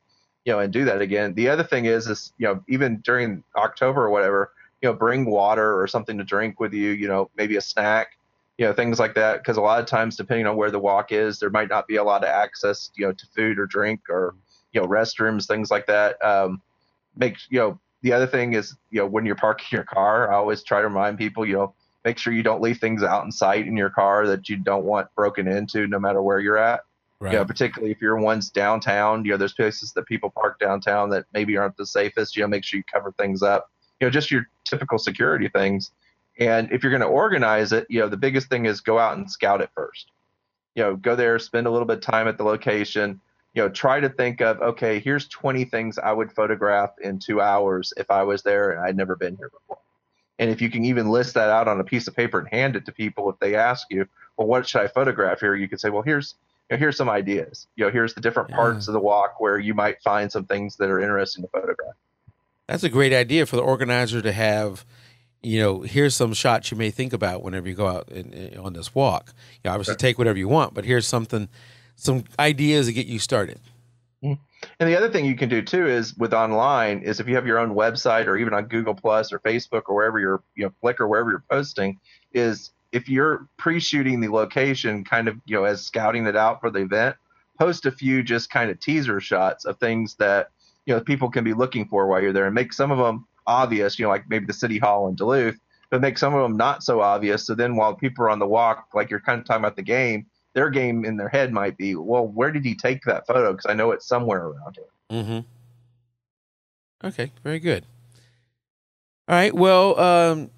and do that again. The other thing is, even during October or whatever, bring water or something to drink with you, maybe a snack, things like that. Because a lot of times, depending on where the walk is, there might not be a lot of access, to food or drink, or, restrooms, things like that. The other thing is, when you're parking your car, I always try to remind people, make sure you don't leave things out in sight in your car that you don't want broken into, no matter where you're at. Right. Particularly if you're one's downtown, there's places that people park downtown that maybe aren't the safest. Make sure you cover things up. just your typical security things. And if you're going to organize it, the biggest thing is go out and scout it first. Go there, spend a little bit of time at the location. Try to think of, okay, here's 20 things I would photograph in 2 hours if I was there and I'd never been here before. And if you can even list that out on a piece of paper and hand it to people, if they ask you, well, what should I photograph here? You can say, well, here's some ideas. Here's the different parts of the walk where you might find some things that are interesting to photograph. That's a great idea for the organizer to have. Here's some shots you may think about whenever you go out on this walk. Obviously take whatever you want, but here's some ideas to get you started. And the other thing you can do too is with online is if you have your own website or even on Google Plus or Facebook or wherever you're, Flickr, wherever you're posting, is if you're pre-shooting the location kind of, as scouting it out for the event, post a few just kind of teaser shots of things that, people can be looking for while you're there and make some of them obvious, like maybe the city hall in Duluth, but make some of them not so obvious. So then while people are on the walk, like you're kind of talking about the game, their game in their head might be, well, where did he take that photo? Because I know it's somewhere around here. Mm-hmm. Okay, very good. All right, well,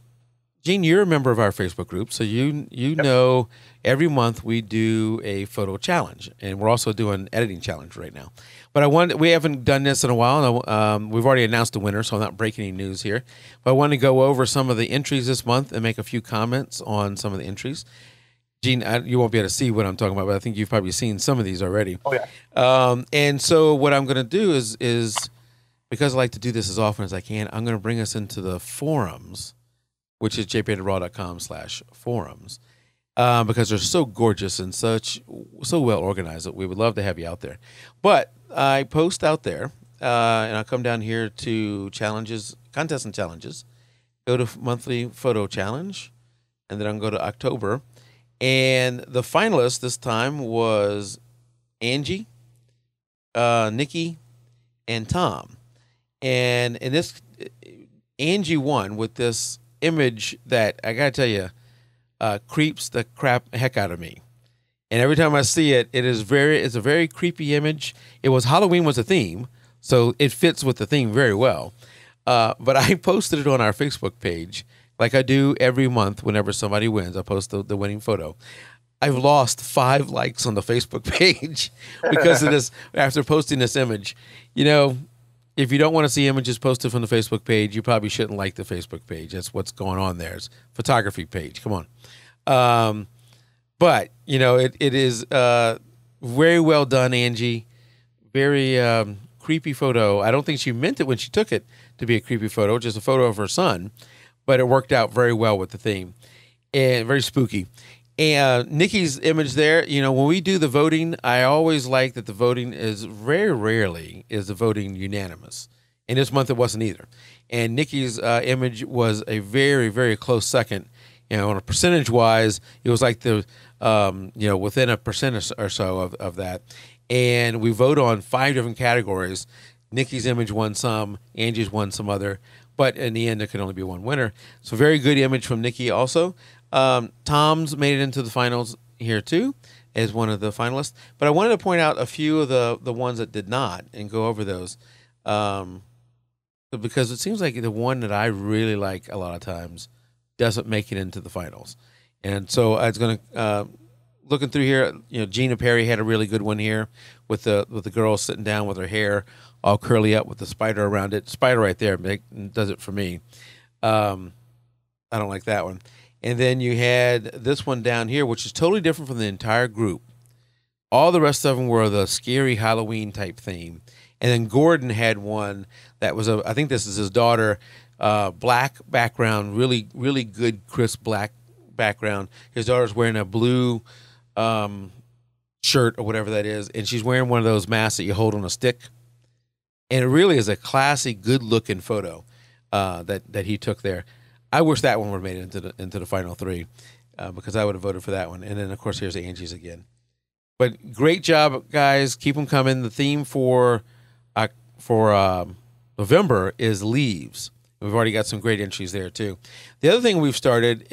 Gene, you're a member of our Facebook group, so you know every month we do a photo challenge, and we're also doing an editing challenge right now. But we haven't done this in a while. We've already announced the winner, so I'm not breaking any news here. But I want to go over some of the entries this month and make a few comments on some of the entries. Gene, you won't be able to see what I'm talking about, but I think you've probably seen some of these already. Oh, yeah. And so what I'm going to do is because I like to do this as often as I can, I'm going to bring us into the forums, which is jpeg2RAW.com/forums, because they're so gorgeous and so well organized that we would love to have you out there. But I post out there, and I'll come down here to challenges, contests and challenges, go to monthly photo challenge, and then I'm going to go to October. And the finalist this time was Angie, Nikki, and Tom. And in this, Angie won with this image that I gotta tell you creeps the heck out of me. And every time I see it, it's a very creepy image. Halloween was a theme, so it fits with the theme very well. But I posted it on our Facebook page, like I do every month whenever somebody wins. I post the winning photo. I've lost 5 likes on the Facebook page because of this. After posting this image, if you don't want to see images posted from the Facebook page, you probably shouldn't like the Facebook page. That's what's going on there. It's a photography page. Come on. But, it is very well done, Angie. Very creepy photo. I don't think she meant it when she took it to be a creepy photo, just a photo of her son. But it worked out very well with the theme. And very spooky. And Nikki's image there, when we do the voting, I always like that the voting is very rarely is the voting unanimous. And this month it wasn't either. And Nikki's image was a very, very close second. On a percentage wise, it was like the, within a percent or so of that. And we vote on 5 different categories. Nikki's image won some, Angie's won some other. But in the end, there could only be one winner. So very good image from Nikki also. Tom's made it into the finals here too, as one of the finalists. But I wanted to point out a few of the ones that did not and go over those. Because it seems like the one that I really like a lot of times doesn't make it into the finals. And so I was going to, looking through here, Gina Perry had a really good one here with the girl sitting down with her hair all curly up with the spider around it. Spider right there does it for me. I don't like that one. And then you had this one down here, which is totally different from the entire group. All the rest of them were the scary Halloween type theme. And then Gordon had one that was I think this is his daughter, black background, really, really good, crisp black background. His daughter's wearing a blue shirt or whatever that is, and she's wearing one of those masks that you hold on a stick. And it really is a classy, good-looking photo that he took there. I wish that one would have made it into the final 3 because I would have voted for that one. And then, of course, here's Angie's again. But great job, guys. Keep them coming. The theme for November is leaves. We've already got some great entries there, too. The other thing we've started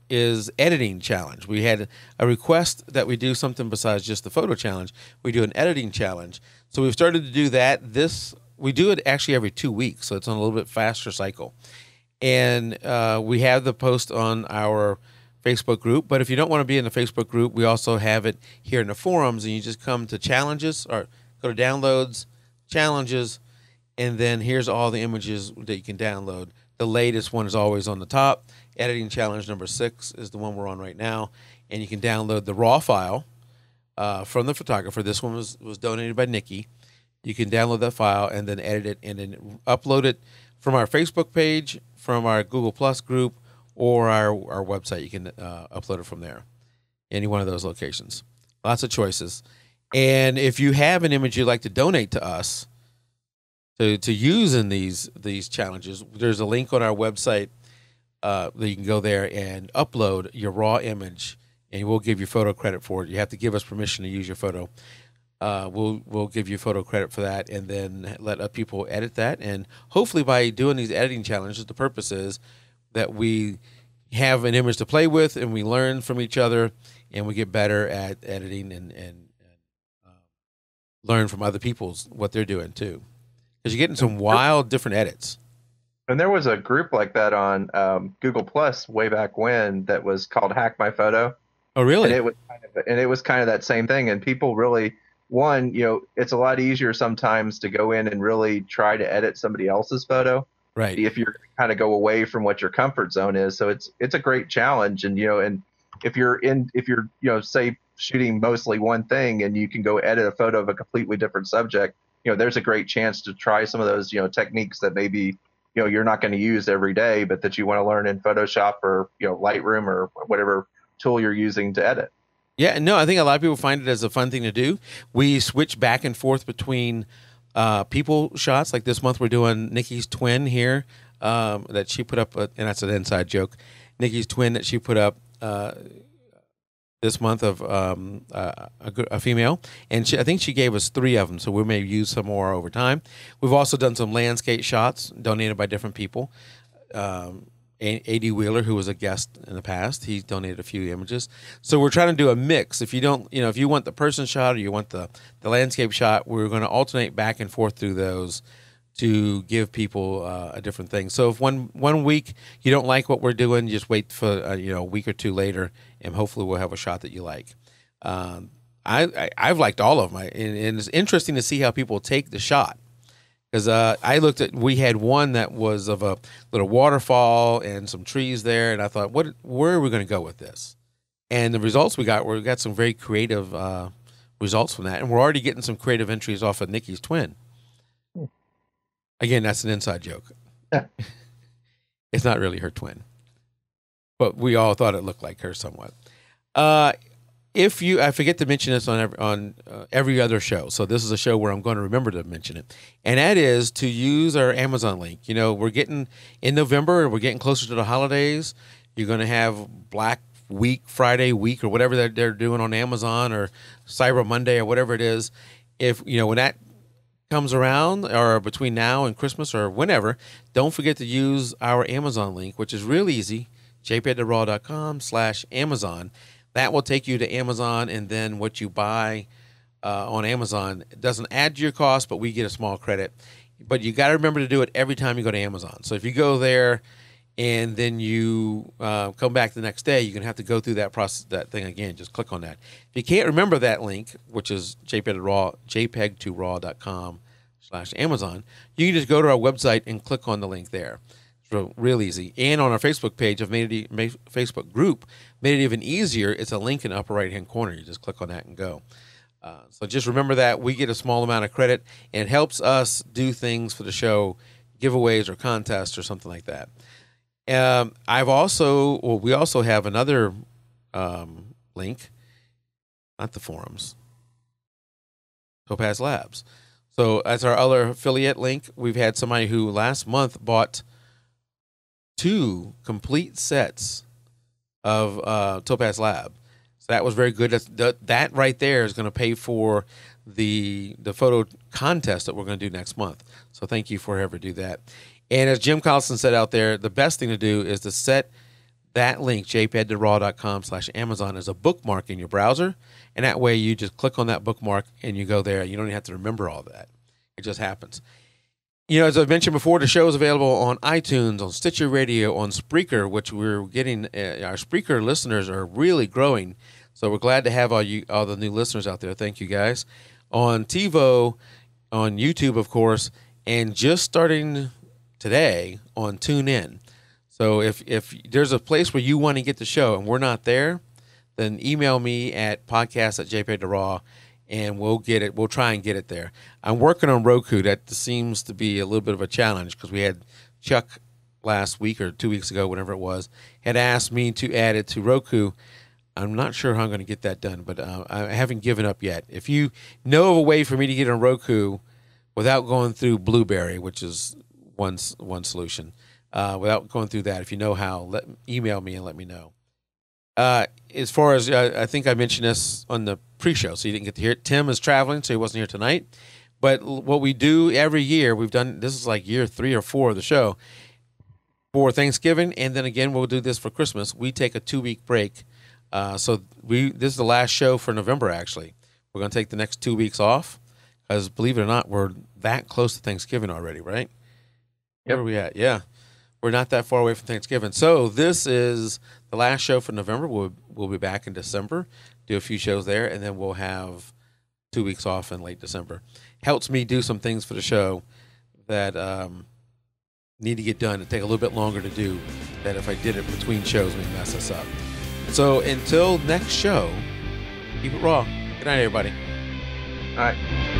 is editing challenge. We had a request that we do something besides just the photo challenge. We do an editing challenge. So we've started to do that this we do it actually every 2 weeks, so it's on a little bit faster cycle. And we have the post on our Facebook group. But if you don't want to be in the Facebook group, we also have it here in the forums, and you just come to challenges or go to downloads, challenges, and then here's all the images that you can download. The latest one is always on the top. Editing challenge number 6 is the one we're on right now, and you can download the raw file from the photographer. This one was donated by Nikki. You can download that file and then edit it and then upload it from our Facebook page, from our Google Plus group, or our website. You can upload it from there, any one of those locations. Lots of choices. And if you have an image you'd like to donate to us to use in these challenges, there's a link on our website that you can go there and upload your raw image, and we'll give you photo credit for it. You have to give us permission to use your photo. We'll give you photo credit for that, and then let people edit that. And hopefully by doing these editing challenges, the purpose is that we have an image to play with, and we learn from each other, and we get better at editing and learn from other people's what they're doing too. Because you're getting some wild different edits. And there was a group like that on Google Plus way back when that was called Hack My Photo. Oh, really? And it was kind of that same thing. And people really, one, it's a lot easier sometimes to go in and really try to edit somebody else's photo. Right. If you're kind of go away from what your comfort zone is. So it's a great challenge. And, and if you're say shooting mostly one thing and you can go edit a photo of a completely different subject, there's a great chance to try some of those, techniques that maybe, you're not going to use every day, but that you want to learn in Photoshop or, Lightroom or whatever tool you're using to edit. Yeah, no, I think a lot of people find it as a fun thing to do. We switch back and forth between people shots. Like this month, we're doing Nikki's twin here that she put up, and that's an inside joke. Nikki's twin that she put up this month of a female, and I think she gave us 3 of them, so we may use some more over time. We've also done some landscape shots donated by different people. A.D. Wheeler, who was a guest in the past, he donated a few images. So we're trying to do a mix. If you don't, if you want the person shot or you want the landscape shot, we're going to alternate back and forth through those to give people a different thing. So if one week you don't like what we're doing, just wait for a week or two later, and hopefully we'll have a shot that you like. I've liked all of them, and it's interesting to see how people take the shot. Because I looked at, we had one that was of a little waterfall and some trees there, and I thought, where are we going to go with this? And the results we got some very creative results from that, and we're already getting some creative entries off of Nikki's twin. Again, that's an inside joke. It's not really her twin, but we all thought it looked like her somewhat. I forget to mention this on every other show, so this is a show where I'm going to remember to mention it, and that is to use our Amazon link. We're getting in November, we're getting closer to the holidays. You're going to have Black Week, Friday week, or whatever they're doing on Amazon, or Cyber Monday, or whatever it is. If when that comes around, or between now and Christmas or whenever, don't forget to use our Amazon link, which is real easy, jpeg2RAW.com/Amazon. That will take you to Amazon, and then what you buy on Amazon doesn't add to your cost, but we get a small credit. But you got to remember to do it every time you go to Amazon. So if you go there and then you come back the next day, you're going to have to go through that process, that thing again. Just click on that. If you can't remember that link, which is jpeg2RAW.com/Amazon, you can just go to our website and click on the link there. So real easy. And on our Facebook page, Facebook group, made it even easier. It's a link in the upper right-hand corner. You just click on that and go. So just remember that we get a small amount of credit, and it helps us do things for the show, giveaways or contests or something like that. We also have another link, not the forums, Topaz Labs. So as our other affiliate link, we've had somebody who last month bought 2 complete sets of Topaz Lab. So that was very good. That right there is going to pay for the photo contest that we're going to do next month. So thank you for whoever do that. And as Jim Collison said out there, the best thing to do is to set that link, jpeg2RAW.com/Amazon, as a bookmark in your browser. And that way you just click on that bookmark and you go there. You don't even have to remember all that. It just happens. You know, as I mentioned before, the show is available on iTunes, on Stitcher Radio, on Spreaker, which we're getting. Our Spreaker listeners are really growing, so we're glad to have all the new listeners out there. Thank you guys. On TiVo, on YouTube, of course, and just starting today on TuneIn. So if there's a place where you want to get the show and we're not there, then email me at podcast@jpeg2RAW. And we'll get it. We'll try and get it there. I'm working on Roku. That seems to be a little bit of a challenge because we had Chuck last week or 2 weeks ago, whenever it was, had asked me to add it to Roku. I'm not sure how I'm going to get that done, but I haven't given up yet. If you know of a way for me to get on Roku without going through Blueberry, which is one solution, without going through that, if you know how, email me and let me know. As far as I think I mentioned this on the pre-show, so you didn't get to hear it. Tim is traveling, so he wasn't here tonight. But what we do every year, we've done this is like year 3 or 4 of the show for Thanksgiving, and then again we'll do this for Christmas. We take a 2-week break, so this is the last show for November. Actually, we're going to take the next 2 weeks off because, believe it or not, we're that close to Thanksgiving already, right? Where are we at? Yeah. We're not that far away from Thanksgiving. So this is the last show for November. We'll be back in December, do a few shows there, and then we'll have 2 weeks off in late December. Helps me do some things for the show that need to get done and take a little bit longer to do, that if I did it between shows, we mess us up. So until next show, keep it raw. Good night, everybody. All right.